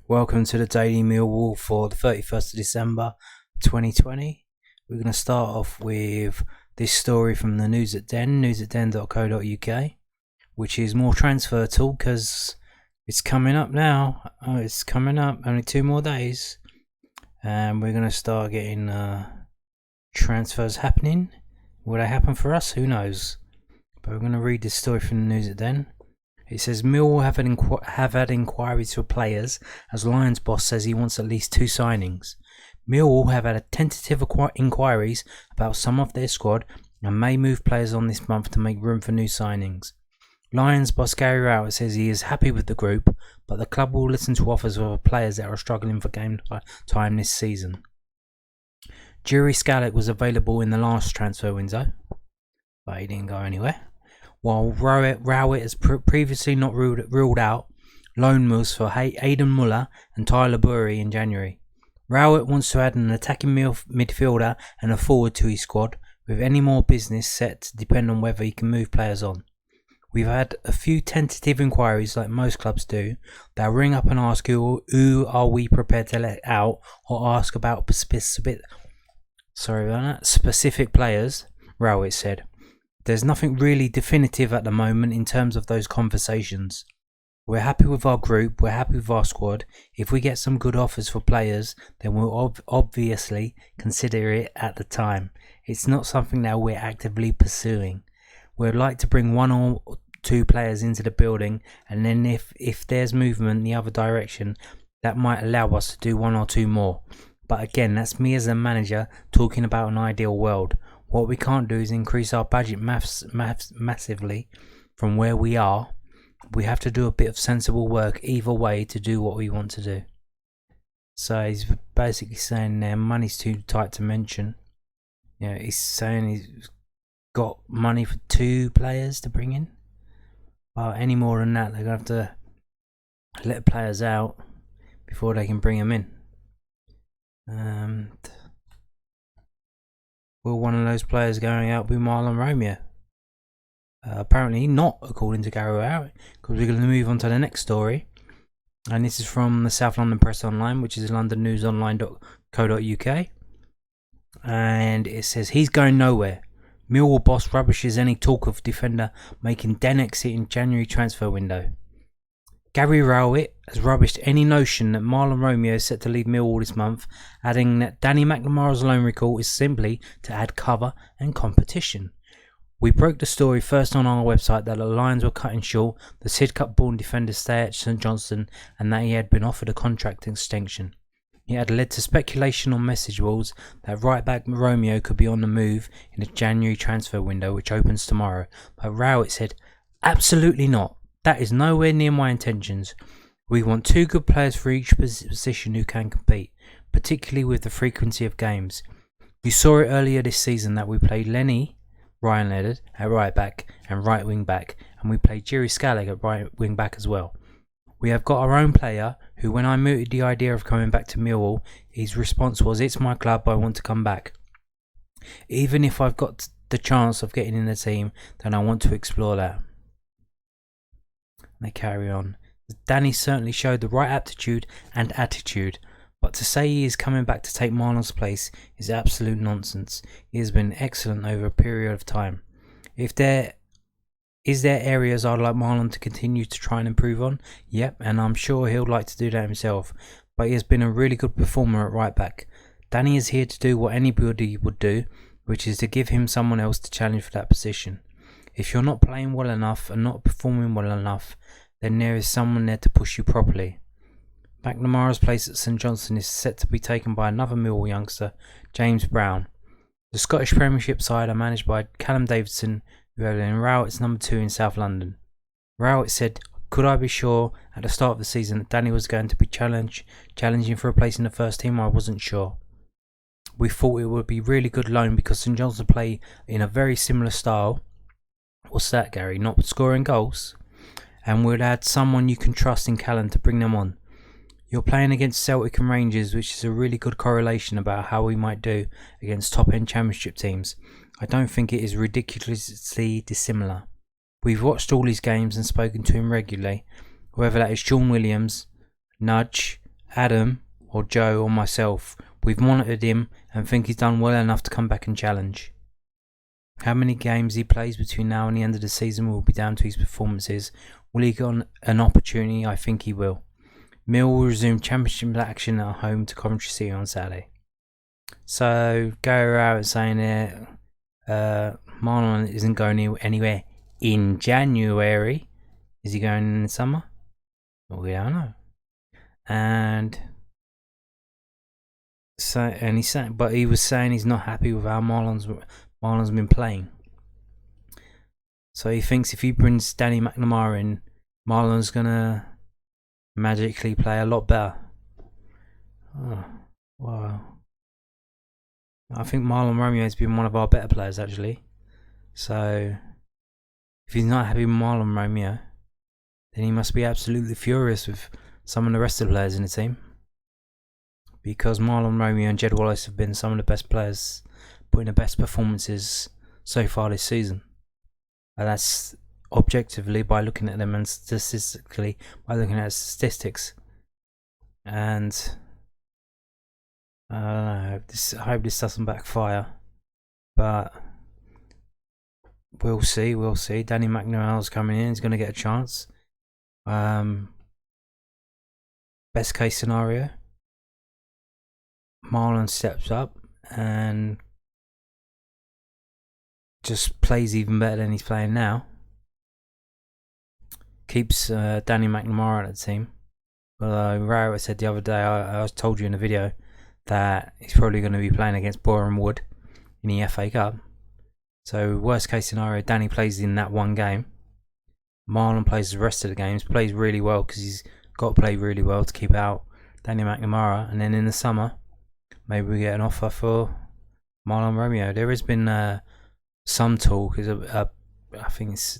Welcome to the Daily Millwall for the 31st of December 2020. We're going to start off with this story from the News at Den, newsatden.co.uk, which is more transfer talk because it's coming up now. It's coming up, only 2 more days. And we're going to start getting transfers happening. Will they happen for us? Who knows? But we're going to read this story from the News at Den. It says Millwall have had inquiries for players, as Lions boss says he wants at least 2 signings. Millwall have had tentative inquiries about some of their squad and may move players on this month to make room for new signings. Lions boss Gary Rowett says he is happy with the group, but the club will listen to offers of players that are struggling for game time this season. Gary Rowett was available in the last transfer window, but he didn't go anywhere. While Rowett has previously not ruled out loan moves for Aidan Muller and Tyler Burry in January. Rowett wants to add an attacking midfielder and a forward to his squad, with any more business set to depend on whether he can move players on. We've had a few tentative inquiries like most clubs do. They'll ring up and ask who are we prepared to let out, or ask about specific players, Rowett said. There's nothing really definitive at the moment in terms of those conversations. We're happy with our group, we're happy with our squad. If we get some good offers for players, then we'll obviously consider it at the time. It's not something that we're actively pursuing. We'd like to bring 1 or 2 players into the building, and then if there's movement in the other direction, that might allow us to do 1 or 2 more. But again, that's me as a manager talking about an ideal world. What we can't do is increase our budget massively from where we are. We have to do a bit of sensible work either way to do what we want to do. So he's basically saying their money's too tight to mention. You know, he's saying he's got money for 2 players to bring in. But any more than that, they're going to have to let players out before they can bring them in. Will one of those players going out be Marlon Romeo? Apparently not, according to Gary Rowett, because we're going to move on to the next story. And this is from the South London Press Online, which is londonnewsonline.co.uk. And it says, he's going nowhere. Millwall boss rubbishes any talk of defender making den exit in January transfer window. Gary Rowett has rubbished any notion that Marlon Romeo is set to leave Millwall this month, adding that Danny McNamara's loan recall is simply to add cover and competition. We broke the story first on our website that the Lions were cutting short the Sid Cup-born defender's stay at St Johnstone and that he had been offered a contract extension. It had led to speculation on message boards that right-back Romeo could be on the move in the January transfer window, which opens tomorrow, but Rowett said, "Absolutely not. That is nowhere near my intentions. We want 2 good players for each position who can compete, particularly with the frequency of games. You saw it earlier this season that we played Ryan Leonard at right back and right wing back, and we played Gary Rowett at right wing back as well. We have got our own player who, when I mooted the idea of coming back to Millwall, his response was, 'It's my club, I want to come back. Even if I've got the chance of getting in the team, then I want to explore that.'" They carry on. Danny certainly showed the right aptitude and attitude, but to say he is coming back to take Marlon's place is absolute nonsense. He has been excellent over a period of time. Is there areas I'd like Marlon to continue to try and improve on? Yep, and I'm sure he'll like to do that himself, but he has been a really good performer at right back. Danny is here to do what anybody would do, which is to give him someone else to challenge for that position. If you're not playing well enough and not performing well enough, then there is someone there to push you properly. McNamara's place at St Johnstone is set to be taken by another Millwall youngster, James Brown. The Scottish Premiership side are managed by Callum Davidson, who had been Rowett's number 2 in South London. Rowett said, "Could I be sure at the start of the season that Danny was going to be challenging for a place in the first team? I wasn't sure. We thought it would be really good loan because St Johnstone play in a very similar style." What's that, Gary? Not scoring goals? "And we'll add someone you can trust in Callum to bring them on. You're playing against Celtic and Rangers, which is a really good correlation about how we might do against top-end championship teams. I don't think it is ridiculously dissimilar. We've watched all his games and spoken to him regularly, whether that is Sean Williams, Nudge, Adam or Joe or myself, we've monitored him and think he's done well enough to come back and challenge. How many games he plays between now and the end of the season will be down to his performances. Will he get an opportunity? I think he will. Mill will resume championship action at home to Coventry City on Saturday. So Gary Rowett saying that Marlon isn't going anywhere in January. Is he going in the summer? Well, we don't know. And he was saying he's not happy with how Marlon's been playing. So he thinks if he brings Danny McNamara in, Marlon's gonna magically play a lot better. Oh, wow. I think Marlon Romeo has been one of our better players, actually. So if he's not happy with Marlon Romeo, then he must be absolutely furious with some of the rest of the players in the team. Because Marlon Romeo and Jed Wallace have been some of the best players, putting the best performances so far this season. And that's objectively by looking at them, and statistically by looking at statistics. And I don't know, I hope this doesn't backfire, but we'll see. Danny McNamara's coming in, he's going to get a chance. Best case scenario, Marlon steps up and just plays even better than he's playing now. Keeps Danny McNamara at the team. Although Rowett said the other day, I told you in the video, that he's probably going to be playing against Boreham Wood in the FA Cup. So worst case scenario, Danny plays in that one game. Marlon plays the rest of the games, plays really well because he's got to play really well to keep out Danny McNamara. And then in the summer, maybe we get an offer for Marlon Romeo. There has been some talk, I think it's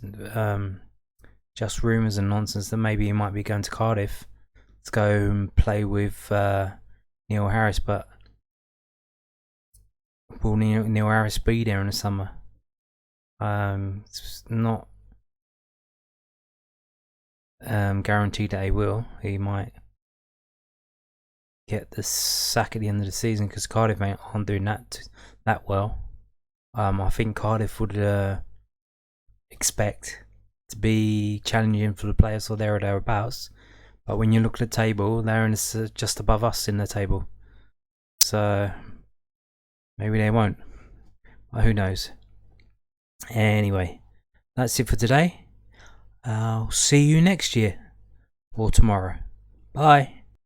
just rumours and nonsense, that maybe he might be going to Cardiff to go and play with Neil Harris, but will Neil Harris be there in the summer? It's not guaranteed that he will. He might get the sack at the end of the season because Cardiff aren't doing that well. I think Cardiff would expect to be challenging for the players or there or thereabouts. But when you look at the table, they're just above us in the table. So maybe they won't. But who knows? Anyway, that's it for today. I'll see you next year or tomorrow. Bye.